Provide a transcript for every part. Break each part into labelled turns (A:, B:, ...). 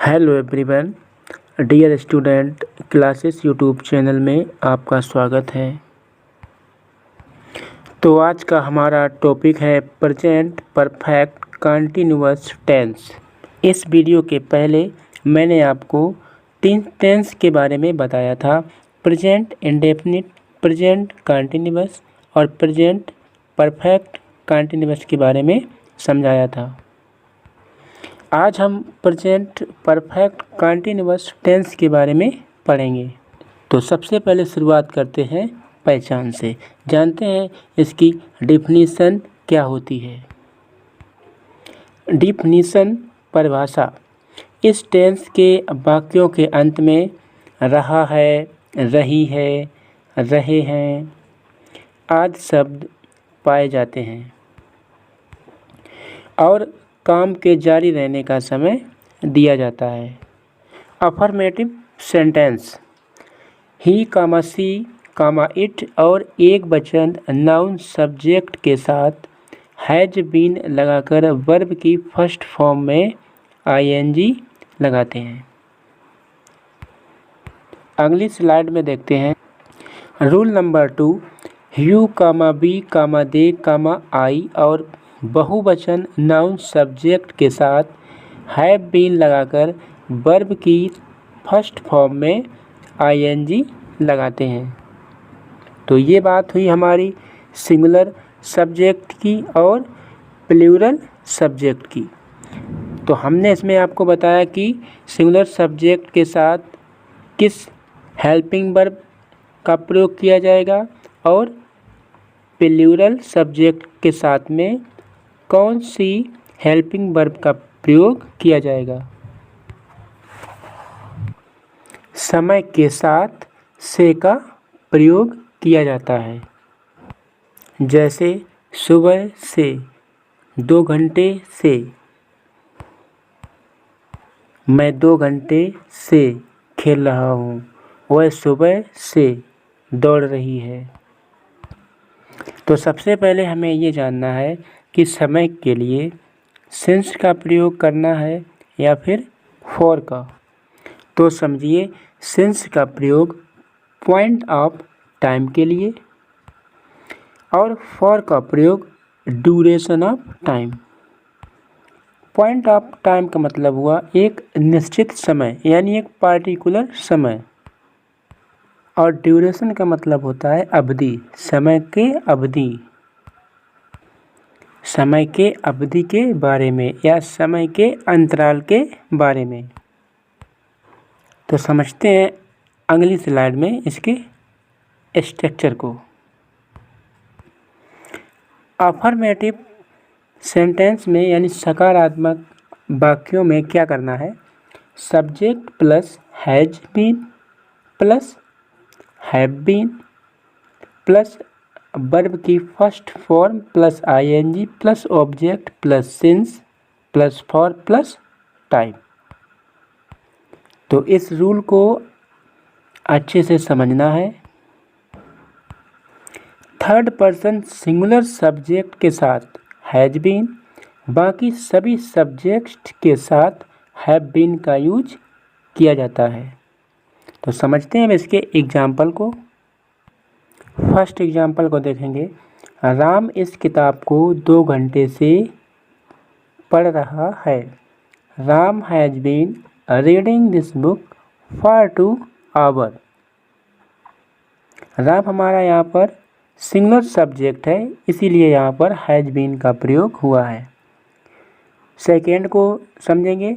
A: Hello everyone, dear student, classes YouTube channel में आपका स्वागत है। तो आज का हमारा टॉपिक है प्रेजेंट परफेक्ट कंटिन्यूअस टेंस। इस वीडियो के पहले मैंने आपको 3 टेंस के बारे में बताया था, प्रेजेंट इंडेफिनिट, प्रेजेंट कंटिन्यूअस और प्रेजेंट परफेक्ट कंटिन्यूअस के बारे में समझाया था। आज हम प्रेजेंट परफेक्ट कंटिन्यूअस टेंस के बारे में पढ़ेंगे। तो सबसे पहले शुरुआत करते हैं पहचान से। जानते हैं इसकी डिफिनीशन क्या होती है। डिफिनीशन परिभाषा। इस टेंस के वाक्यों के अंत में रहा है, रही है, रहे हैं आदि शब्द पाए जाते हैं और काम के जारी रहने का समय दिया जाता है। Affirmative sentence. He comma she comma it और एक वचन नाउन सब्जेक्ट के साथ हैज बीन लगाकर वर्ब की फर्स्ट फॉर्म में आईएनजी लगाते हैं। अगली स्लाइड में देखते हैं। Rule number 2। You comma we comma they comma I और बहुवचन नाउन सब्जेक्ट के साथ हैव बीन लगाकर वर्ब की फर्स्ट फॉर्म में आईएनजी लगाते हैं। तो ये बात हुई हमारी सिंगुलर सब्जेक्ट की और प्लूरल सब्जेक्ट की। तो हमने इसमें आपको बताया कि सिंगुलर सब्जेक्ट के साथ किस हेल्पिंग वर्ब का प्रयोग किया जाएगा और प्लूरल सब्जेक्ट के साथ में कौन सी हेल्पिंग वर्ब का प्रयोग किया जाएगा। समय के साथ से का प्रयोग किया जाता है, जैसे सुबह से, 2 घंटे से, मैं 2 घंटे से खेल रहा हूँ, वह सुबह से दौड़ रही है। तो सबसे पहले हमें ये जानना है कि समय के लिए सिंस का प्रयोग करना है या फिर फॉर का। तो समझिए, सिंस का प्रयोग पॉइंट ऑफ टाइम के लिए और फॉर का प्रयोग duration of time. Point of time का मतलब हुआ एक निश्चित समय, यानी एक पार्टिकुलर समय, और ड्यूरेशन का मतलब होता है अवधि, समय के अवधि, समय के अवधि के बारे में या समय के अंतराल के बारे में। तो समझते हैं अगली स्लाइड में इसके स्ट्रक्चर को। अफर्मेटिव सेंटेंस में यानी सकारात्मक वाक्यों में क्या करना है। Subject plus has been plus have been plus verb की first form plus I N G plus object plus since plus for plus time. तो इस रूल को अच्छे से समझना है। थर्ड पर्सन सिंगुलर सब्जेक्ट के साथ हैज बीन, बाकी सभी सब्जेक्ट के साथ हैव बीन का यूज किया जाता है। तो समझते हैं इसके एग्जाम्पल को। फर्स्ट एग्जाम्पल को देखेंगे। राम इस किताब को 2 घंटे से पढ़ रहा है। Ram has been reading this book for 2 hour. Ram हमारा यहाँ पर सिंगुलर सब्जेक्ट है, इसीलिए यहाँ पर हैज बीन का प्रयोग हुआ है। सेकेंड को समझेंगे।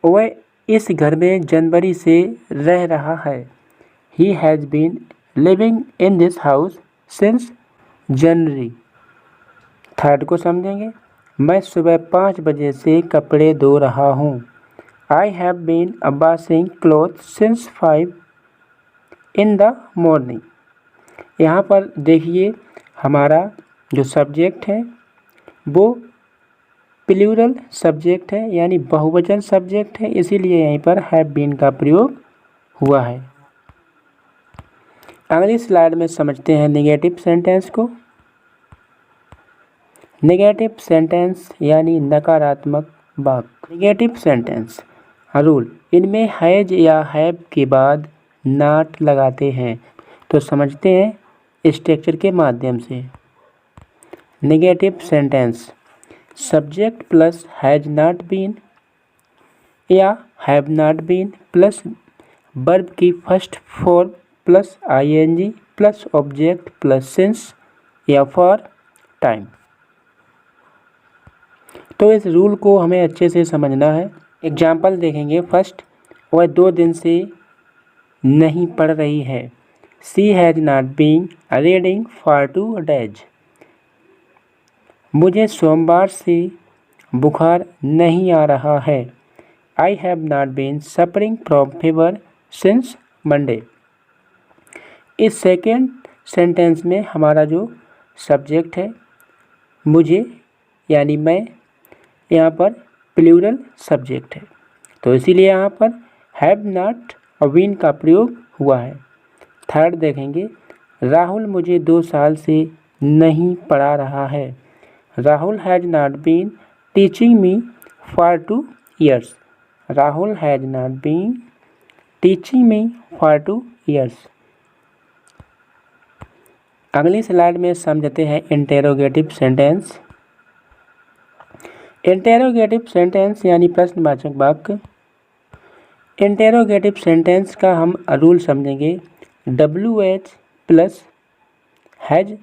A: वह इस घर में जनवरी से रह रहा है। He has been living in this house since January. Third को समझेंगे। मैं सुबह 5 बजे से कपड़े धो रहा हूँ। I have been washing cloth since 5 in the morning. यहाँ पर देखिए हमारा जो सब्जेक्ट है वो प्लूरल सब्जेक्ट है, यानी बहुवचन सब्जेक्ट है, इसीलिए यहीं पर हैव बीन का प्रयोग हुआ है। अगली स्लाइड में समझते हैं नेगेटिव सेंटेंस को। नेगेटिव सेंटेंस यानी नकारात्मक वाक्य। Negative sentence. रूल, इनमें हैज या हैव के बाद नॉट लगाते हैं। तो समझते हैं स्ट्रक्चर के माध्यम से। Negative sentence, subject plus has not been या have not been plus verb की first form plus I N G plus object plus since या फॉर टाइम। तो इस रूल को हमें अच्छे से समझना है। एग्जाम्पल देखेंगे। फर्स्ट, वह 2 दिन से नहीं पढ़ रही है। She has not been reading for 2 days। मुझे सोमवार से बुखार नहीं आ रहा है। I have not been suffering from fever since Monday. इस सेकेंड सेंटेंस में हमारा जो सब्जेक्ट है मुझे यानी मैं, यहाँ पर प्लूरल सब्जेक्ट है, तो इसीलिए यहाँ पर हैव नॉट और बीन का प्रयोग हुआ है। थर्ड देखेंगे। राहुल मुझे 2 साल से नहीं पढ़ा रहा है। Rahul has not been teaching me for 2 years। Rahul has not been teaching me for 2 years। अगली स्लाइड में समझते हैं इंटेरोगेटिव सेंटेंस। इंटेरोगेटिव सेंटेंस यानी प्रश्नवाचक वाक्य। इंटेरोगेटिव सेंटेंस का हम रूल समझेंगे। WH प्लस हैज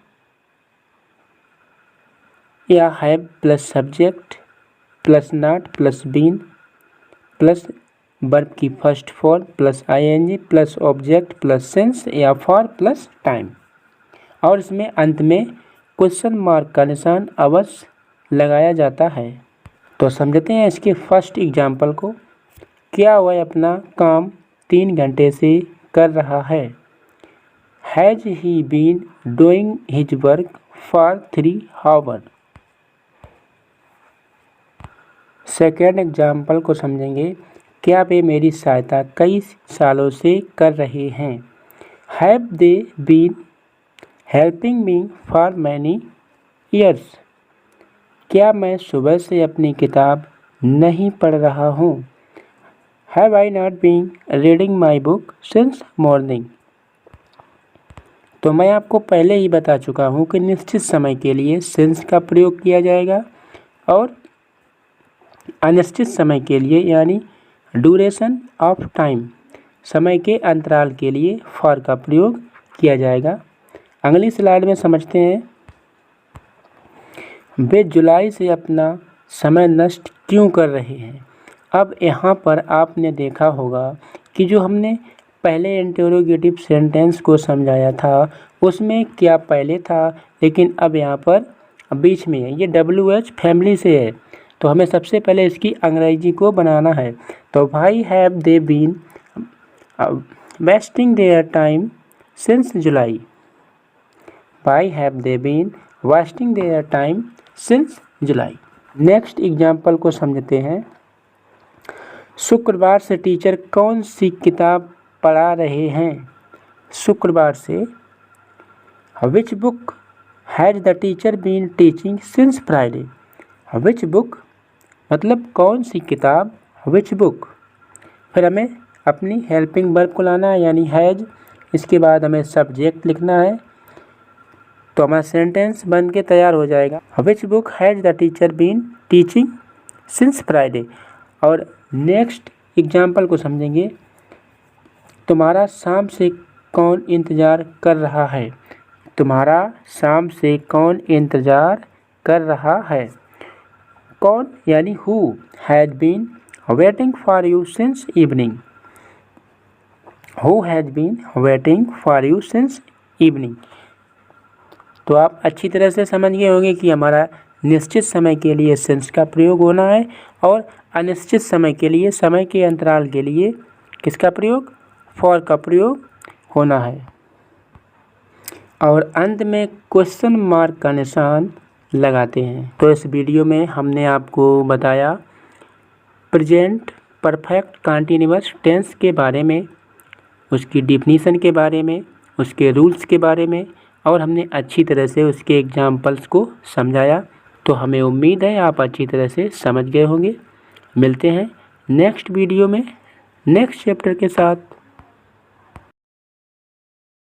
A: या have plus subject plus not plus been plus verb की first form plus I N G plus object plus since या फॉर प्लस टाइम, और इसमें अंत में क्वेश्चन मार्क का निशान अवश्य लगाया जाता है। तो समझते हैं इसके फर्स्ट एग्जाम्पल को। क्या वह अपना काम 3 घंटे से कर रहा है। Has he been doing his work for 3 hours। Second example को समझेंगे। क्या वे मेरी सहायता कई सालों से कर रहे हैं। Have they been helping me for many years. क्या मैं सुबह से अपनी किताब नहीं पढ़ रहा हूँ। Have I not been reading my book since morning. तो मैं आपको पहले ही बता चुका हूँ कि निश्चित समय के लिए सिंस का प्रयोग किया जाएगा और अनिश्चित समय के लिए यानी ड्यूरेशन ऑफ टाइम, समय के अंतराल के लिए फॉर का प्रयोग किया जाएगा। अगली स्लाइड में समझते हैं। वे जुलाई से अपना समय नष्ट क्यों कर रहे हैं। अब यहाँ पर आपने देखा होगा कि जो हमने पहले इंटेरोगेटिव सेंटेंस को समझाया था उसमें क्या पहले था, लेकिन अब यहाँ पर बीच में है। ये WH फैमिली से है, तो हमें सबसे पहले इसकी अंग्रेजी को बनाना है। तो why have they been wasting their time since July. Why have they been wasting their time since July. Next example को समझते हैं। शुक्रवार से टीचर कौन सी किताब पढ़ा रहे हैं। शुक्रवार से which book has the teacher been teaching since Friday. Which book मतलब कौन सी किताब, विच बुक। फिर हमें अपनी हेल्पिंग वर्ब को लाना है यानी हैज़, इसके बाद हमें सब्जेक्ट लिखना है, तो हमारा सेंटेंस बन के तैयार हो जाएगा। Which book has the teacher been teaching since Friday. और नेक्स्ट एग्जाम्पल को समझेंगे। तुम्हारा शाम से कौन इंतज़ार कर रहा है। तुम्हारा शाम से कौन इंतज़ार कर रहा है। कौन यानी who has been waiting for you since evening. Who has been waiting for you since evening. तो आप अच्छी तरह से समझ गए होंगे कि हमारा निश्चित समय के लिए सिंस का प्रयोग होना है और अनिश्चित समय के लिए, समय के अंतराल के लिए किसका प्रयोग, फॉर का प्रयोग होना है। और अंत में क्वेश्चन मार्क का निशान लगाते हैं। तो इस वीडियो में हमने आपको बताया प्रेजेंट परफेक्ट कंटीन्यूअस टेंस के बारे में, उसकी डिफिनीशन के बारे में, उसके रूल्स के बारे में, और हमने अच्छी तरह से उसके एग्जाम्पल्स को समझाया। तो हमें उम्मीद है आप अच्छी तरह से समझ गए होंगे। मिलते हैं नेक्स्ट वीडियो में नेक्स्ट चैप्टर के साथ।